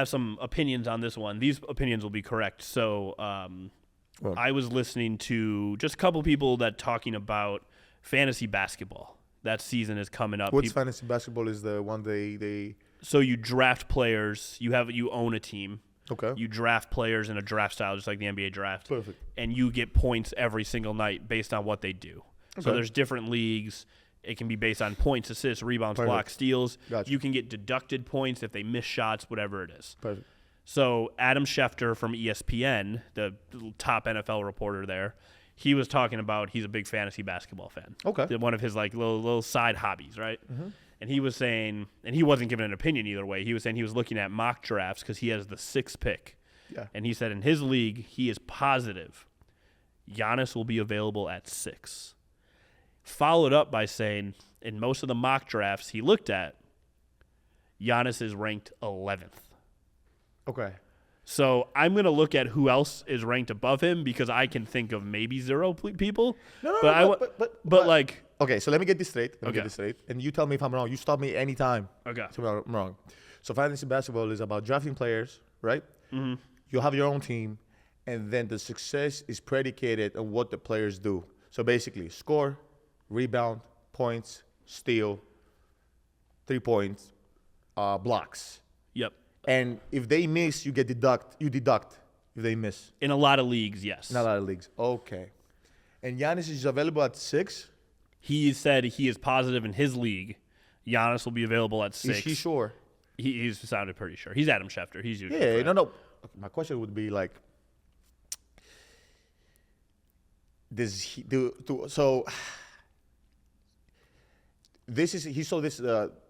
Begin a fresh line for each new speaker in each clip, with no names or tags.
have some opinions on this one. These opinions will be correct. So I was listening to just a couple people that talking about fantasy basketball. That season is coming up.
What's fantasy basketball is the one they
So you draft players. You own a team.
Okay.
You draft players in a draft style, just like the NBA draft.
Perfect.
And you get points every single night based on what they do. Okay. So there's different leagues. It can be based on points, assists, rebounds, blocks, steals.
Gotcha.
You can get deducted points if they miss shots, whatever it is.
Perfect.
So Adam Schefter from ESPN, the top NFL reporter there, he was talking about he's a big fantasy basketball fan.
Okay.
One of his like little side hobbies, right?
Mm-hmm.
And he was saying, and he wasn't giving an opinion either way. He was saying he was looking at mock drafts because he has the 6th pick.
Yeah.
And he said in his league, he is positive Giannis will be available at 6. Followed up by saying in most of the mock drafts he looked at, Giannis is ranked 11th.
Okay.
So I'm going to look at who else is ranked above him because I can think of maybe 0 people. But like.
Okay, so let me get this straight.
Okay.
And you tell me if I'm wrong. You stop me anytime.
Okay.
If I'm wrong. So fantasy basketball is about drafting players, right?
Mm-hmm.
You have your own team, and then the success is predicated on what the players do. So basically, score, rebound, points, steal, 3 points, blocks.
Yep.
And if they miss, you deduct if they miss.
In a lot of leagues, yes.
In a lot of leagues. Okay. And Giannis is available at 6?
He said he is positive in his league. Giannis will be available at 6.
Is he sure?
He's sounded pretty sure. He's Adam Schefter. He's usually
Yeah,
correct.
no. My question would be like, does he do? So this is he saw this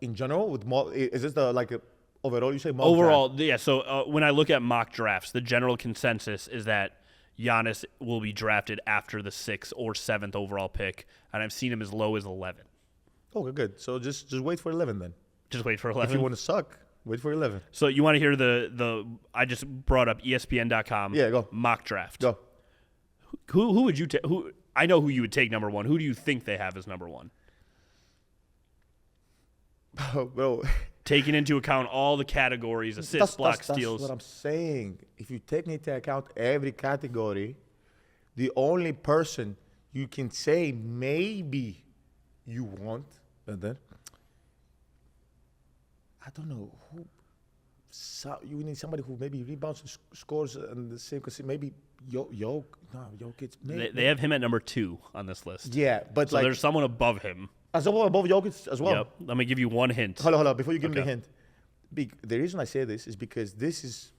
in general with more. Is this the like overall? You say mock
overall,
draft?
yeah. So when I look at mock drafts, the general consensus is that Giannis will be drafted after the 6th or 7th overall pick, and I've seen him as low as 11.
Okay, good. So just wait for 11 then.
Just wait for 11.
If you want to suck, wait for 11.
So you want to hear the I just brought up ESPN.com.
Yeah, go.
Mock draft.
Go.
Who would you take? I know who you would take number 1. Who do you think they have as number 1?
Oh, bro.
Taking into account all the categories, assists, blocks, steals.
That's what I'm saying. If you take into account every category, the only person you can say maybe you want, and then I don't know who. So you need somebody who maybe rebounds and scores and the same. Because maybe Jokic.
They have him at number 2 on this list.
Yeah, but
so there's someone above him.
Someone above Jokic as well.
Yep. Let me give you one hint.
Hold on. Before you give me the hint, the reason I say this is because this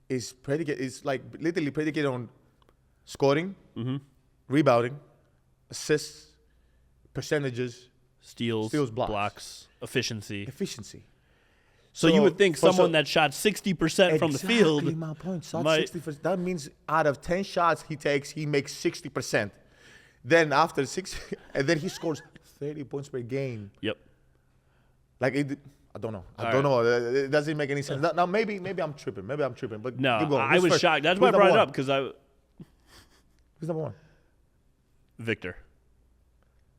is predicated. It's like literally predicated on scoring, rebounding, assists, percentages,
steals, blocks, efficiency. So you would think someone that shot 60% from the field.
Exactly my point. Shot 60%. That means out of 10 shots he makes 60%. Then after 6, and then he scores 30 points per game.
Yep.
Like I don't know. I don't know. It doesn't make any sense. Now maybe I'm tripping. But
no, I was shocked. That's why I brought it up because I.
Who's number 1?
Victor.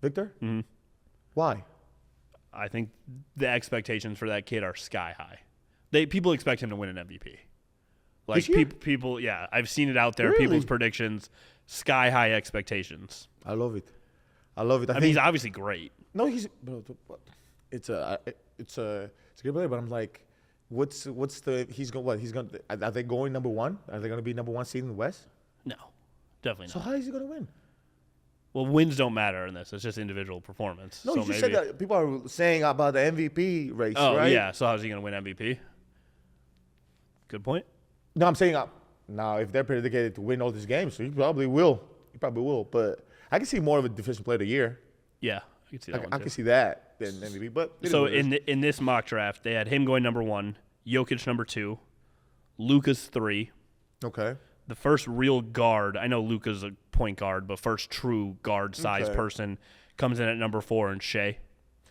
Mm-hmm. Why?
I think the expectations for that kid are sky high. People expect him to win an MVP. Like people, yeah, I've seen it out there.
Really?
People's predictions, sky high expectations.
I love it. I think
he's obviously great.
No, it's a great player. But I'm like, are they going number 1? Are they going to be number 1 seed in the West?
No, definitely not.
So how is he going to win?
Well, wins don't matter in this. It's just individual performance.
No,
so
you just said that people are saying about the MVP race, right?
Oh, yeah. So how's he going to win MVP? Good point.
No, I'm saying now if they're predicated to win all these games, so he probably will. But I can see more of a defensive player of the year.
Yeah, I can see that one
I
too.
can see that than MVP. But
so in this mock draft, they had him going number 1, Jokic number 2, Luka's 3.
Okay.
The first real guard, I know Luka's a point guard, but first true guard size person comes in at number 4, and Shea.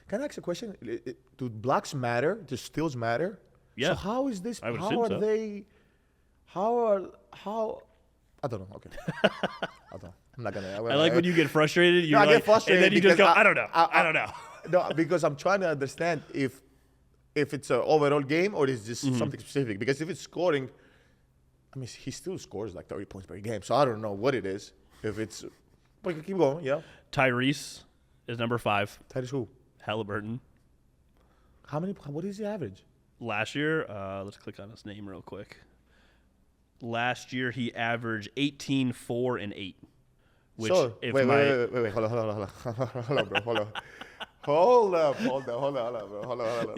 Can I ask a question? Do blocks matter? Do steals matter?
Yeah.
So how is this?
I would
how
assume
are
so.
they? How? I don't know. Okay. I don't know. I'm not gonna.
I like when you get frustrated.
I get frustrated,
and then you just go, I don't know. I don't know.
No, because I'm trying to understand if if it's an overall game or is this something specific. Because if it's scoring, I mean, he still scores like 30 points per game. So I don't know what it is. If it's, but keep going, yeah.
Tyrese is number 5.
Tyrese who?
Halliburton.
What is the average?
Last year, let's click on his name real quick. Last year, he averaged 18, 4, and 8. Which,
so,
if
wait,
my
hold on, bro, hold on. Hold up, bro. Hold on.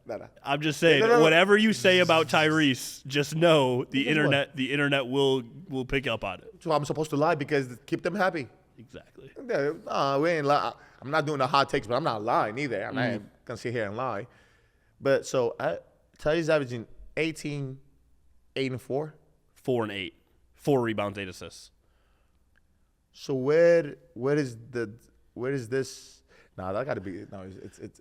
No.
I'm just saying,
No.
whatever you say about Tyrese, just know the
Guess
internet will pick up on it.
So I'm supposed to lie because keep them happy.
Exactly.
No, we ain't lie. I'm not doing the hot takes, but I'm not lying either. I'm not gonna sit here and lie. But so Tyrese averaging 18, 8 and 4.
4 and 8. 4 rebounds, 8 assists.
So where is this? Nah, that gotta be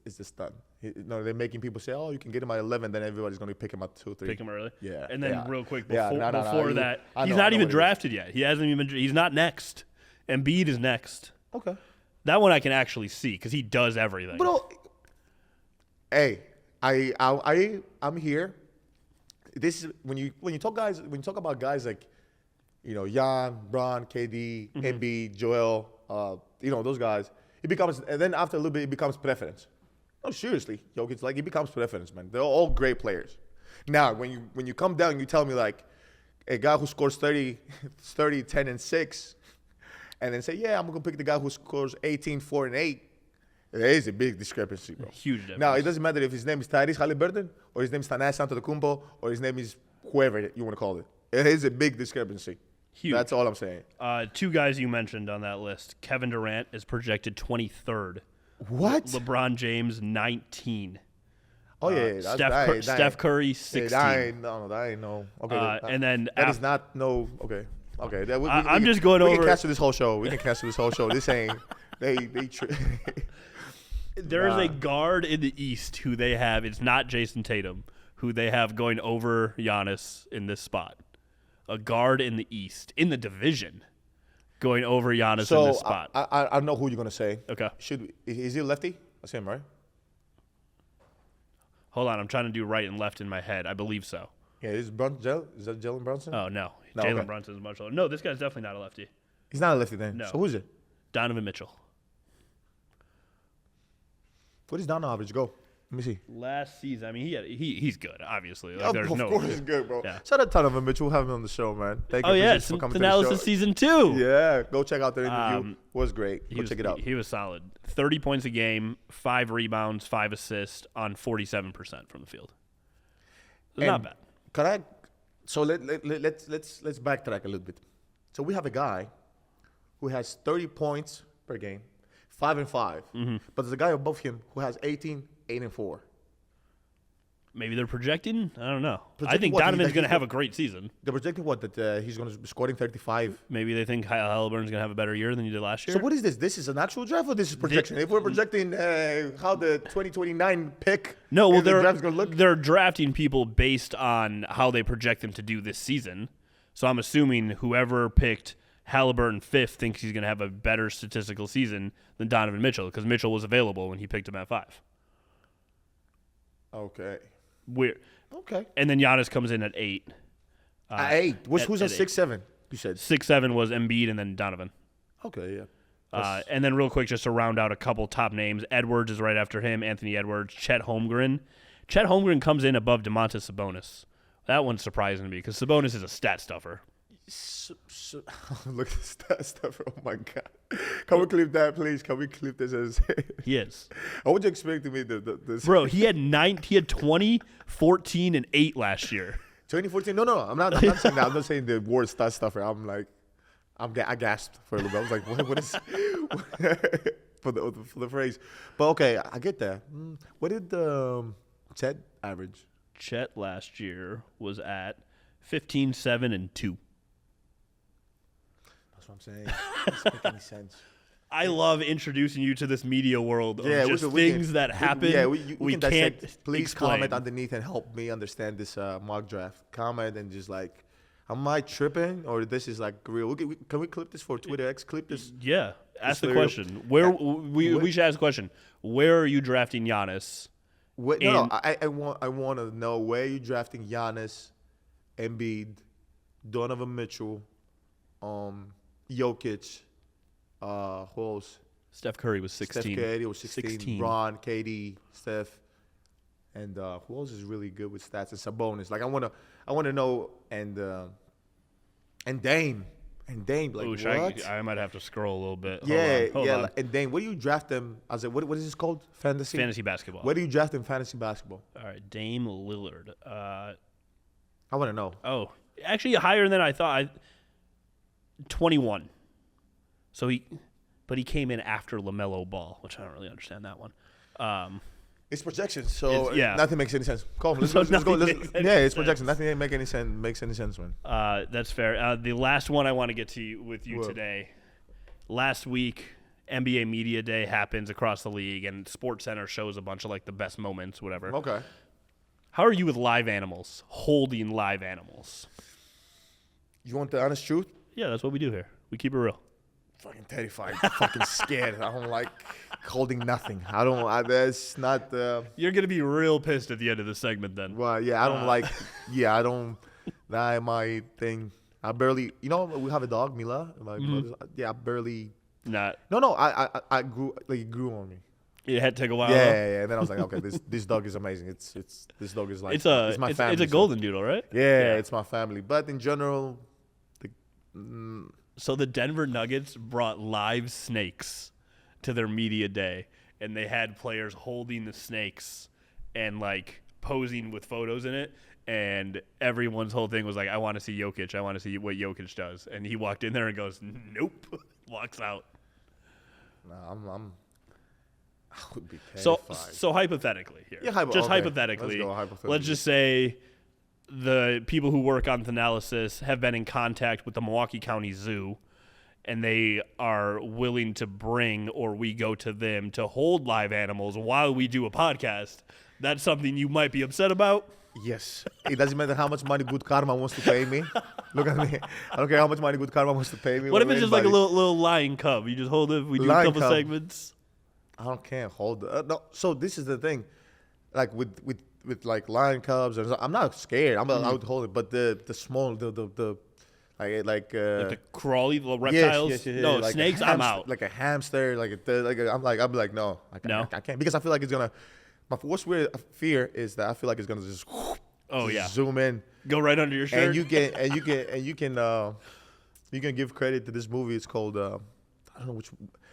it's just done. They're making people say, oh, you can get him at 11, then everybody's gonna pick him at 2, 3.
Pick him early.
Yeah.
And then real quick
Yeah,
before that,
I
he's
know
not even
what it is.
drafted yet. He hasn't even. He's not next. Embiid is next.
Okay.
That one I can actually see because he does everything.
Bro, hey, I'm here. This is when you talk about guys like, Jan, Bron, KD, Embiid, Joel, those guys. It becomes, and then after a little bit, it becomes preference. No, seriously, Jokic, like, it becomes preference, man. They're all great players. Now, when you come down, you tell me like a guy who scores 30, 10, and 6, and then say, yeah, I'm gonna pick the guy who scores 18, 4, and 8. There is a big discrepancy, bro.
Huge difference.
Now, it doesn't matter if his name is Tyrese Halliburton or his name is Giannis Antetokounmpo or his name is whoever you want to call it. It is a big discrepancy.
Huge.
That's all I'm saying.
2 guys you mentioned on that list. Kevin Durant is projected 23rd.
What?
LeBron James 19.
Oh yeah,
Steph Curry 16.
That ain't no. Okay,
and then
that is not no. Okay.
I'm just going
we
over.
We can cancel this whole show. This ain't. They.
There's a guard in the East who they have. It's not Jason Tatum, who they have going over Giannis in this spot. A guard in the East, in the division, going over Giannis in this spot.
I know who you're gonna say.
Okay.
Is he a lefty? That's him, right?
Hold on, I'm trying to do right and left in my head. I believe so.
Yeah, is that Jalen Brunson?
Oh no,
No,
Jalen
okay.
Brunson's much older. No, this guy's definitely not a lefty.
He's not a lefty then.
No.
So who's it?
Donovan Mitchell.
What is down average? Go. Let me see.
Last season, I mean, he's good, obviously. Like,
Of
there's no.
course he's good, bro.
Yeah.
Shout out to Donovan Mitchell. We'll have him on the show, man. Thank
Oh
you
yeah,
for coming
analysis
to the show.
season 2.
Yeah, go check out the interview. It was great. Go check it out.
He was solid. 30 points a game, 5 rebounds, 5 assists on 47% from the field. It's not bad.
Correct. So let's backtrack a little bit. So we have a guy who has 30 points per game, 5 and 5. But there's a guy above him who has 18, 8 and 4.
Maybe they're projecting. I don't know. I
Projecting
think
what?
Donovan's
He's
going to have a great season.
They're projecting what? That he's going to be scoring 35.
Maybe they think Kyle Halliburton's going to have a better year than he did last year.
So what is this? This is an actual draft or this is projection? If we're projecting how the 2029 pick
No, well,
in the draft is going to look.
they're drafting people based on how they project them to do this season. So I'm assuming whoever picked Halliburton 5th thinks he's going to have a better statistical season than Donovan Mitchell because Mitchell was available when he picked him at 5.
Okay.
Weird.
Okay.
And then Giannis comes in at 8.
At 8. Who's
at
at 6, 7? You said
6-7 was Embiid and then Donovan.
Okay, yeah.
And then real quick, just to round out a couple top names, Edwards is right after him, Anthony Edwards, Chet Holmgren. Chet Holmgren comes in above Domantas Sabonis. That one's surprising to me because Sabonis is a stat stuffer.
Look at that stuff. Oh my God. Can we clip that, please? Can we clip this as
He is.
I would you expect me this
Bro, he had 20, 14, and 8 last year.
2014? No. I'm not saying that. I'm not saying the word stat stuffer. I'm like, I gasped for a little bit. I was like, what is for the phrase? But okay, I get that. What did Chet average?
Chet last year was at 15, 7, and 2.
That's what I'm saying. It doesn't make any sense.
I love introducing you to this media world of just
we
things
can,
that happen.
We can
can't
dissect. Please
explain.
comment underneath and help me understand this mock draft. Comment and just like, am I tripping or this is like real? Can we clip this for Twitter X? Clip this.
Yeah, ask the
real.
question. We should ask the question. Where are you drafting Giannis
Wait, no. I want to know where you drafting Giannis, Embiid, Donovan Mitchell, Jokic, who else?
Steph Curry was 16.
Steph Curry was 16. Bron, KD, Steph, and who else is really good with stats? And Sabonis. Like I wanna know and Dame. And Dame, like,
Ooh,
what?
I might have to scroll a little bit.
Hold
on.
Like, and Dame, where do you draft them? I was like, what is this called?
Fantasy basketball.
Where do you draft in fantasy basketball?
All right, Dame Lillard.
I want to know.
Oh, actually higher than I thought. 21. So he came in after LaMelo Ball, which I don't really understand that one.
It's projections, so nothing makes any sense. Come on, let's go. It's projections. Nothing makes any sense, man.
That's fair. The last one I want to get to with you today. Last week, NBA Media Day happens across the league, and SportsCenter shows a bunch of like the best moments, whatever.
Okay.
How are you with live animals? Holding live animals?
You want the honest truth?
Yeah, that's what we do here. We keep it real.
Fucking terrified, fucking scared. I don't like holding nothing. That's not the.
You're gonna be real pissed at the end of the segment, then.
Well, yeah, I don't like. Yeah, I don't. That my thing. I barely. We have a dog, Mila. I barely.
Not.
No. I grew. Like it grew on me.
It had to take a while.
Yeah. And then I was like, okay, this dog is amazing. It's this dog is like. It's my family.
It's a golden doodle, right?
Yeah, it's my family. But in general,
So the Denver Nuggets brought live snakes to their media day, and they had players holding the snakes and like posing with photos in it. And everyone's whole thing was like, I want to see Jokic. I want to see what Jokic does. And he walked in there and goes, nope, walks out.
No, I would be terrified.
So hypothetically here, hypothetically,
Let's go hypothetically.
Let's just say the people who work on Thanalysis have been in contact with the Milwaukee County Zoo, and they are willing to bring, or we go to them to hold live animals while we do a podcast. That's something you might be upset about.
Yes. It doesn't matter how much money Good Karma wants to pay me. Look at me. I don't care how much money Good Karma wants to pay me.
What if it's just like a little lion cub? You just hold it. We do a couple segments.
I can't hold it. No. So this is the thing. Like with like lion cubs, I'm not scared. I would hold it, but the small the
the crawly little reptiles.
Yes,
no,
like
snakes. I'm out.
Like a hamster. I'm like no, I can't because I feel like it's gonna. My worst fear is that I feel like it's gonna just. Zoom in.
Go right under your shirt.
And you can give credit to this movie. It's called I don't know which.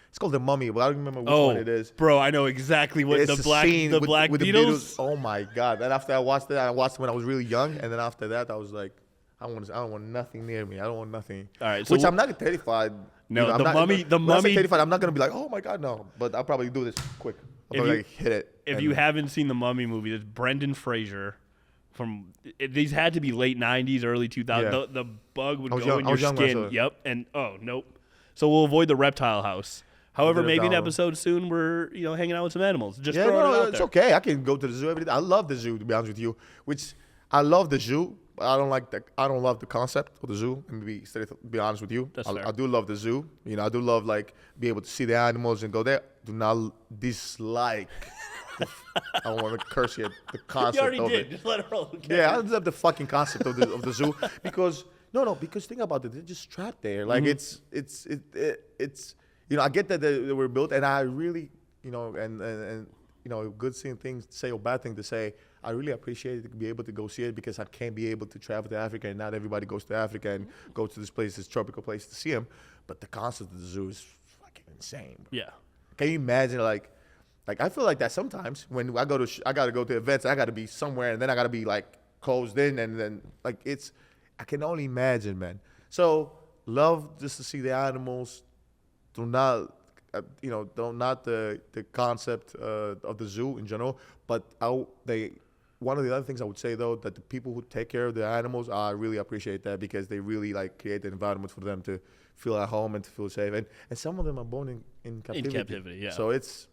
It's called The Mummy, but I don't remember which one it is.
Bro, I know exactly what
it's
the black
with
Beatles.
The Beatles. Oh my god! Then after I watched it when I was really young, and then after that I was like, I don't want nothing near me. I don't want nothing.
All right,
which I'm not terrified.
No,
The Mummy.
Terrified.
I'm not gonna be like, oh my god, no. But I'll probably do this quick. Hit it.
If you haven't seen The Mummy movie, there's Brendan Fraser. These had to be late '90s, early 2000s.
Yeah.
The bug would go in your skin. Yep, and nope. So we'll avoid the reptile house. However, maybe an episode soon we're hanging out with some animals. Just throwing it out
it's
there.
okay. I can go to the zoo every day. I love the zoo, to be honest with you. Which I love the zoo, but I don't love the concept of the zoo. And to be honest with you, I do love the zoo. I do love be able to see the animals and go there. Do not dislike. I don't want to curse you. The concept
You already
of
did.
it.
Just let it roll. Okay?
Yeah, I love the fucking concept of the zoo because because think about it. They're just trapped there. Like it's. I get that they were built, and I really, good things to say or bad thing to say. I really appreciate it to be able to go see it because I can't be able to travel to Africa, and not everybody goes to Africa and go to this tropical place to see them. But the concept of the zoo is fucking insane. Bro.
Yeah.
Can you imagine, like I feel like that sometimes when I gotta go to events, I gotta be somewhere, and then I gotta be like closed in, and then I can only imagine, man. So love just to see the animals. Do not, the concept of the zoo in general. But one of the other things I would say though, that the people who take care of the animals, I really appreciate that because they really create an environment for them to feel at home and to feel safe. And some of them are born in captivity.
In captivity, yeah.
So it's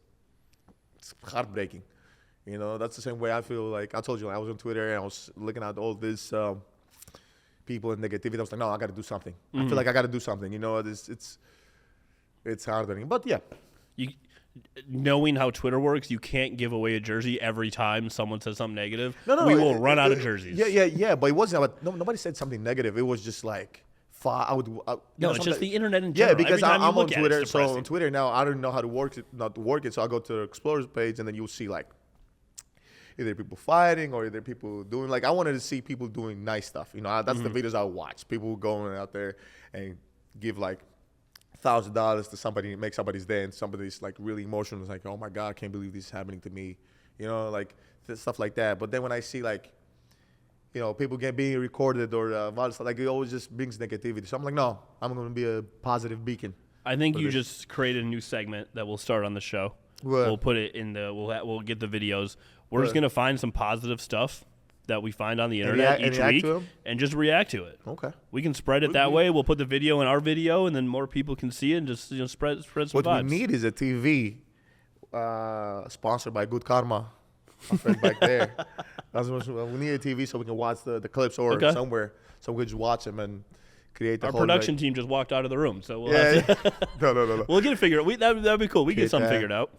heartbreaking. That's the same way I feel. Like I told you, I was on Twitter and I was looking at all this people in negativity. I was like, no, I got to do something. I feel like I got to do something. It's heartbreaking, but yeah.
knowing how Twitter works, you can't give away a jersey every time someone says something negative.
No,
we will run out of jerseys.
Yeah. But it wasn't about. Nobody said something negative. It was just like.
It's just the internet in
general.
general.
Yeah, because I'm on Twitter.
So
on Twitter now, I don't know how to work it. So I go to the Explorers page, and then you'll see like either people fighting or either people doing like. I wanted to see people doing nice stuff. That's the videos I watch. People going out there and give like $1,000 to somebody, make somebody's day, and somebody's like really emotional. It's like, oh my God, I can't believe this is happening to me. Like stuff like that. But then when I see like. People being recorded or violence, like it always just brings negativity. So I'm like, no, I'm going to be a positive beacon.
I think you just created a new segment that we'll start on the show. We'll put it in we'll get the videos. We're just going to find some positive stuff that we find on the internet each week and just react to it.
Okay.
We can spread it that way. We'll put the video in our video, and then more people can see it and just spread some vibes.
What we need is a TV sponsored by Good Karma. My friend back there. We need a TV so we can watch the clips or somewhere, so we can just watch them and create the
Our
whole.
Our production team just walked out of the room, so we'll
have to no.
We'll get it figured out. That'd be cool. We get something figured out.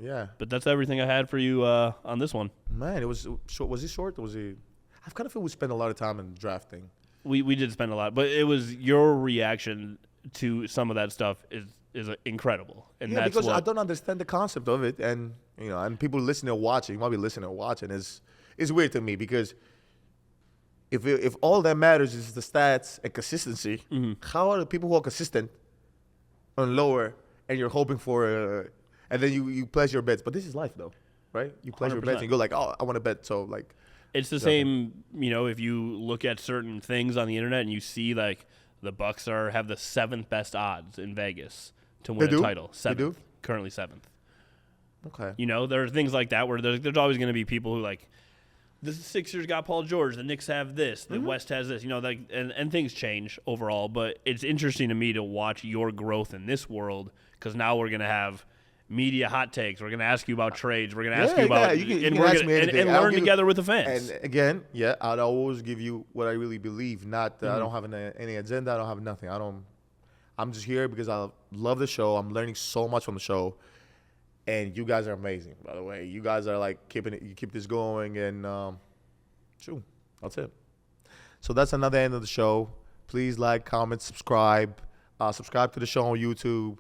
Yeah.
But that's everything I had for you on this one.
Man, it was short. Was it short? Or was it? I kind of feel we spent a lot of time in drafting.
We did spend a lot, but it was your reaction to some of that stuff is incredible, and that's
because I don't understand the concept of it, and and people listening or watching, might be listening or watching, is weird to me because if all that matters is the stats and consistency, how are the people who are consistent on lower and you're hoping for, and then you place your bets? But this is life, though, right? You place your bets and you go like, oh, I want to bet, so like.
It's the same, if you look at certain things on the internet and you see like the Bucks have the 7th best odds in Vegas to win a title. 7th, currently 7th.
Okay.
There are things like that where there's always going to be people who like, the Sixers got Paul George, the Knicks have this, the West has this, and things change overall. But it's interesting to me to watch your growth in this world because now we're going to have media hot takes. We're going to ask you about trades. We're going to ask you about and learn together with the fans.
And again, I'd always give you what I really believe. Not I don't have any agenda. I don't have nothing. I'm just here because I love the show. I'm learning so much from the show, and you guys are amazing. By the way, you guys are like keeping it. You keep this going, and that's it. So that's another end of the show. Please like, comment, subscribe. Subscribe to the show on YouTube.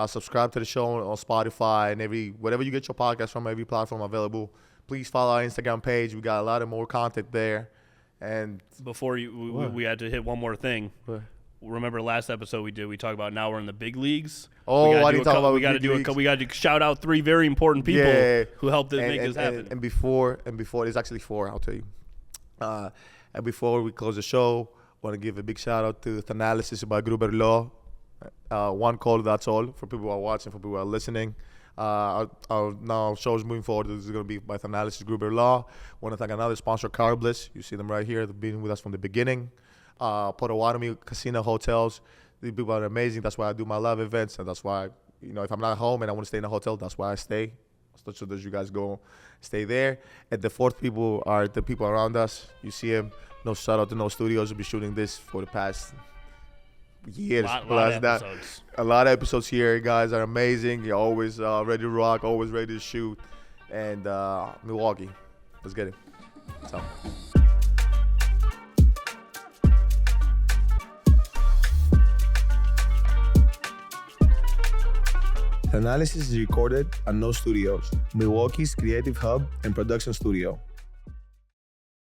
Subscribe to the show on Spotify and whatever you get your podcast from, every platform available. Please follow our Instagram page. We got a lot of more content there. And
before we had to hit one more thing. What? Remember last episode we talked about now we're in the big leagues.
I didn't talk about
we got to shout out 3 very important people who helped make this happen.
And before there's actually 4. I'll tell you. And before we close the show, I want to give a big shout out to Thanalysis by Gruber Law. One call, that's all. For people who are watching, for people who are listening. Our shows moving forward, this is going to be by Thanalysis Gruber Law. Want to thank another sponsor, Carbliss. You see them right here. They've been with us from the beginning. Potawatomi Casino Hotels. These people are amazing. That's why I do my live events, and that's why if I'm not home and I want to stay in a hotel, that's why I stay. So that you guys go stay there. And the 4th people are the people around us. You see them. No shout out to No Studios. We'll be shooting this for the past years.
A lot of episodes.
A lot of episodes here. You guys are amazing. You're always ready to rock, always ready to shoot. And Milwaukee, let's get it. So. The analysis is recorded at No Studios, Milwaukee's creative hub and production studio.